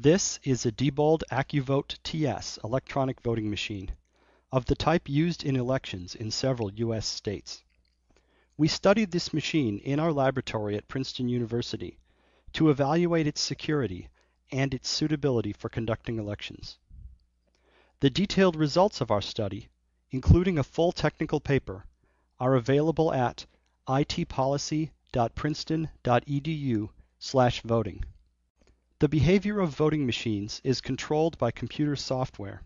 This is a Diebold AccuVote TS electronic voting machine, of the type used in elections in several U.S. states. We studied this machine in our laboratory at Princeton University to evaluate its security and its suitability for conducting elections. The detailed results of our study, including a full technical paper, are available at itpolicy.princeton.edu/voting. The behavior of voting machines is controlled by computer software.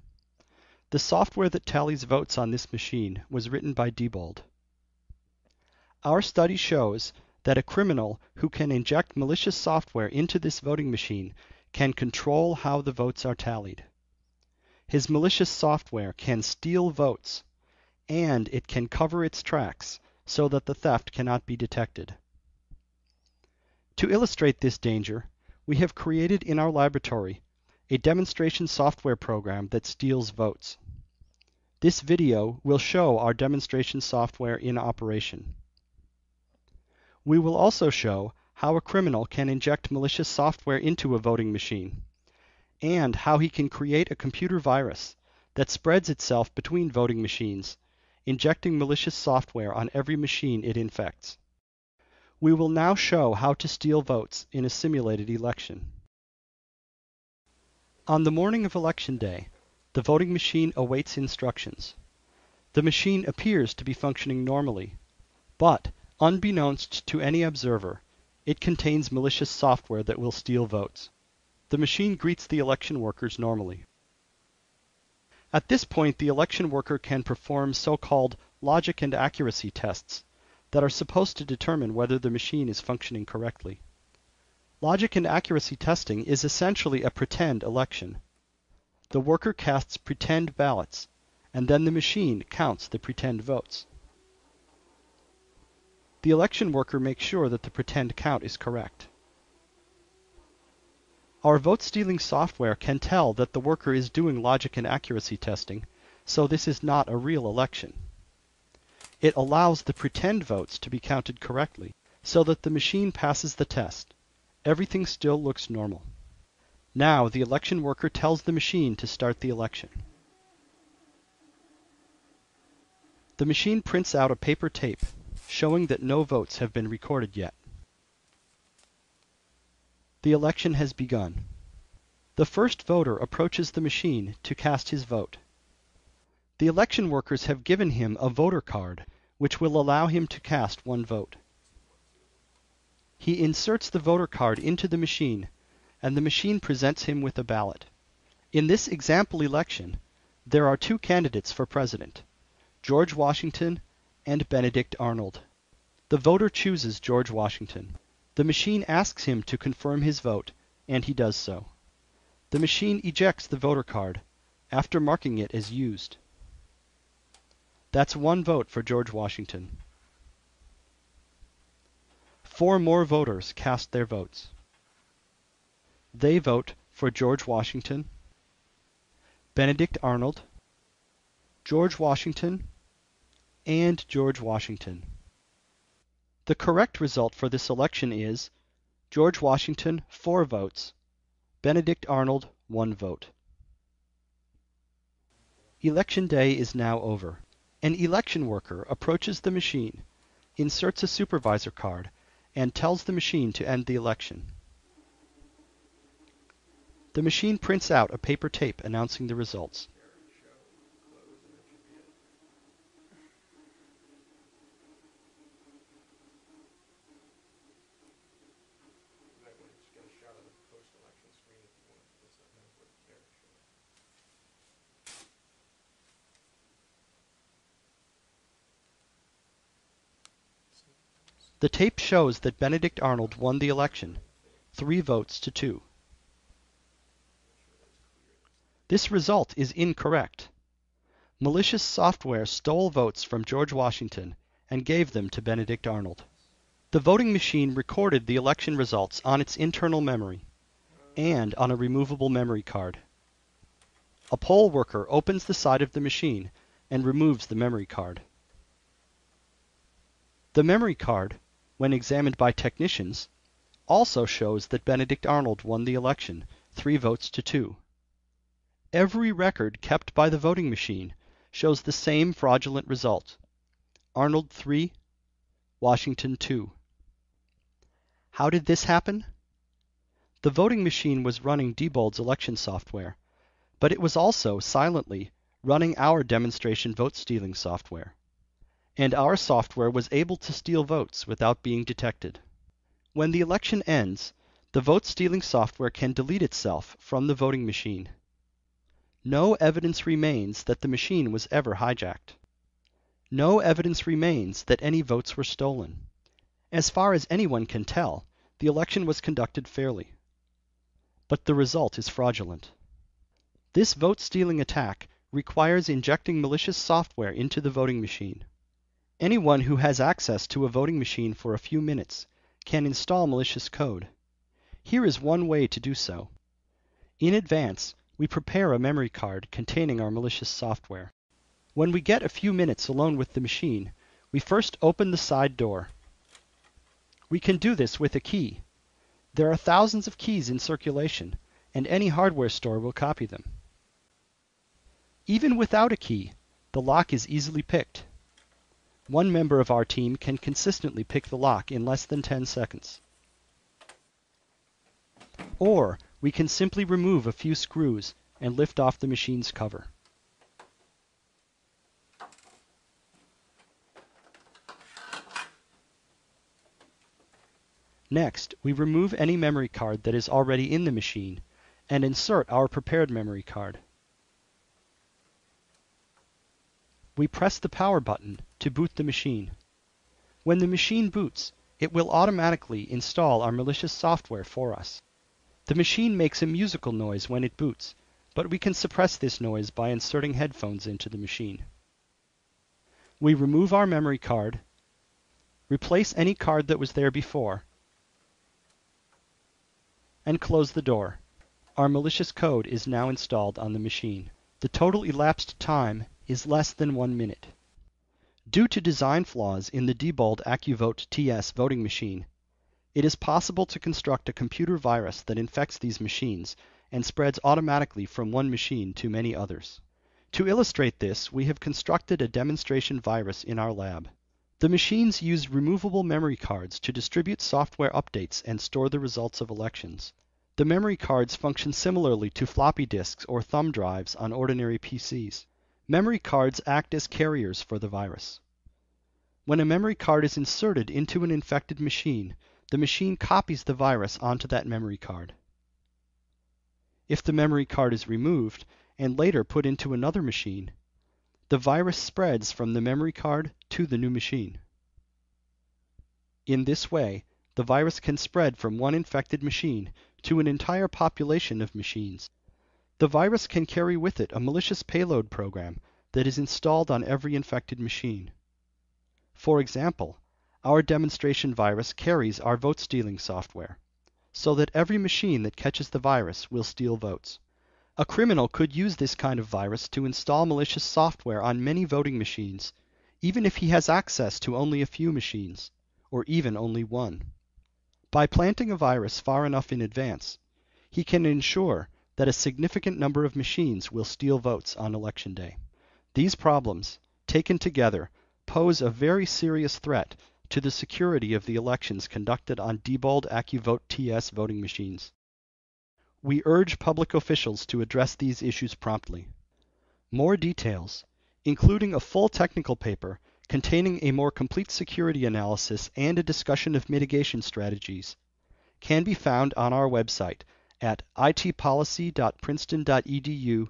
The software that tallies votes on this machine was written by Diebold. Our study shows that a criminal who can inject malicious software into this voting machine can control how the votes are tallied. His malicious software can steal votes, and it can cover its tracks so that the theft cannot be detected. To illustrate this danger, we have created in our laboratory a demonstration software program that steals votes. This video will show our demonstration software in operation. We will also show how a criminal can inject malicious software into a voting machine, and how he can create a computer virus that spreads itself between voting machines, injecting malicious software on every machine it infects. We will now show how to steal votes in a simulated election. On the morning of Election Day, the voting machine awaits instructions. The machine appears to be functioning normally, but unbeknownst to any observer, it contains malicious software that will steal votes. The machine greets the election workers normally. At this point, the election worker can perform so-called logic and accuracy tests that are supposed to determine whether the machine is functioning correctly. Logic and accuracy testing is essentially a pretend election. The worker casts pretend ballots, and then the machine counts the pretend votes. The election worker makes sure that the pretend count is correct. Our vote-stealing software can tell that the worker is doing logic and accuracy testing, so this is not a real election. It allows the pretend votes to be counted correctly, so that the machine passes the test. Everything still looks normal. Now the election worker tells the machine to start the election. The machine prints out a paper tape showing that no votes have been recorded yet. The election has begun. The first voter approaches the machine to cast his vote. The election workers have given him a voter card, which will allow him to cast one vote. He inserts the voter card into the machine, and the machine presents him with a ballot. In this example election, there are two candidates for president, George Washington and Benedict Arnold. The voter chooses George Washington. The machine asks him to confirm his vote, and he does so. The machine ejects the voter card after marking it as used. That's one vote for George Washington. 4 more voters cast their votes. They vote for George Washington, Benedict Arnold, George Washington, and George Washington. The correct result for this election is George Washington 4 votes, Benedict Arnold 1 vote. Election day is now over. An election worker approaches the machine, inserts a supervisor card, and tells the machine to end the election. The machine prints out a paper tape announcing the results. The tape shows that Benedict Arnold won the election, 3 votes to 2. This result is incorrect. Malicious software stole votes from George Washington and gave them to Benedict Arnold. The voting machine recorded the election results on its internal memory and on a removable memory card. A poll worker opens the side of the machine and removes the memory card. The memory card, when examined by technicians, also shows that Benedict Arnold won the election 3 votes to 2. Every record kept by the voting machine shows the same fraudulent result: Arnold 3, Washington 2. How did this happen? The voting machine was running Diebold's election software, but it was also silently running our demonstration vote stealing software. And our software was able to steal votes without being detected. When the election ends, the vote stealing software can delete itself from the voting machine. No evidence remains that the machine was ever hijacked. No evidence remains that any votes were stolen. As far as anyone can tell, the election was conducted fairly. But the result is fraudulent. This vote-stealing attack requires injecting malicious software into the voting machine. Anyone who has access to a voting machine for a few minutes can install malicious code. Here is one way to do so. In advance, we prepare a memory card containing our malicious software. When we get a few minutes alone with the machine, we first open the side door. We can do this with a key. There are thousands of keys in circulation, and any hardware store will copy them. Even without a key, the lock is easily picked. One member of our team can consistently pick the lock in less than 10 seconds. Or we can simply remove a few screws and lift off the machine's cover. Next, we remove any memory card that is already in the machine and insert our prepared memory card. We press the power button to boot the machine. When the machine boots, it will automatically install our malicious software for us. The machine makes a musical noise when it boots, but we can suppress this noise by inserting headphones into the machine. We remove our memory card, replace any card that was there before, and close the door. Our malicious code is now installed on the machine. The total elapsed time is less than 1 minute. Due to design flaws in the Diebold AccuVote TS voting machine, it is possible to construct a computer virus that infects these machines and spreads automatically from one machine to many others. To illustrate this, we have constructed a demonstration virus in our lab. The machines use removable memory cards to distribute software updates and store the results of elections. The memory cards function similarly to floppy disks or thumb drives on ordinary PCs. Memory cards act as carriers for the virus. When a memory card is inserted into an infected machine, the machine copies the virus onto that memory card. If the memory card is removed and later put into another machine, the virus spreads from the memory card to the new machine. In this way, the virus can spread from one infected machine to an entire population of machines. The virus can carry with it a malicious payload program that is installed on every infected machine. For example, our demonstration virus carries our vote-stealing software, so that every machine that catches the virus will steal votes. A criminal could use this kind of virus to install malicious software on many voting machines, even if he has access to only a few machines, or even only one. By planting a virus far enough in advance, he can ensure that a significant number of machines will steal votes on election day. These problems, taken together, pose a very serious threat to the security of the elections conducted on Diebold AccuVote TS voting machines. We urge public officials to address these issues promptly. More details, including a full technical paper containing a more complete security analysis and a discussion of mitigation strategies, can be found on our website at itpolicy.princeton.edu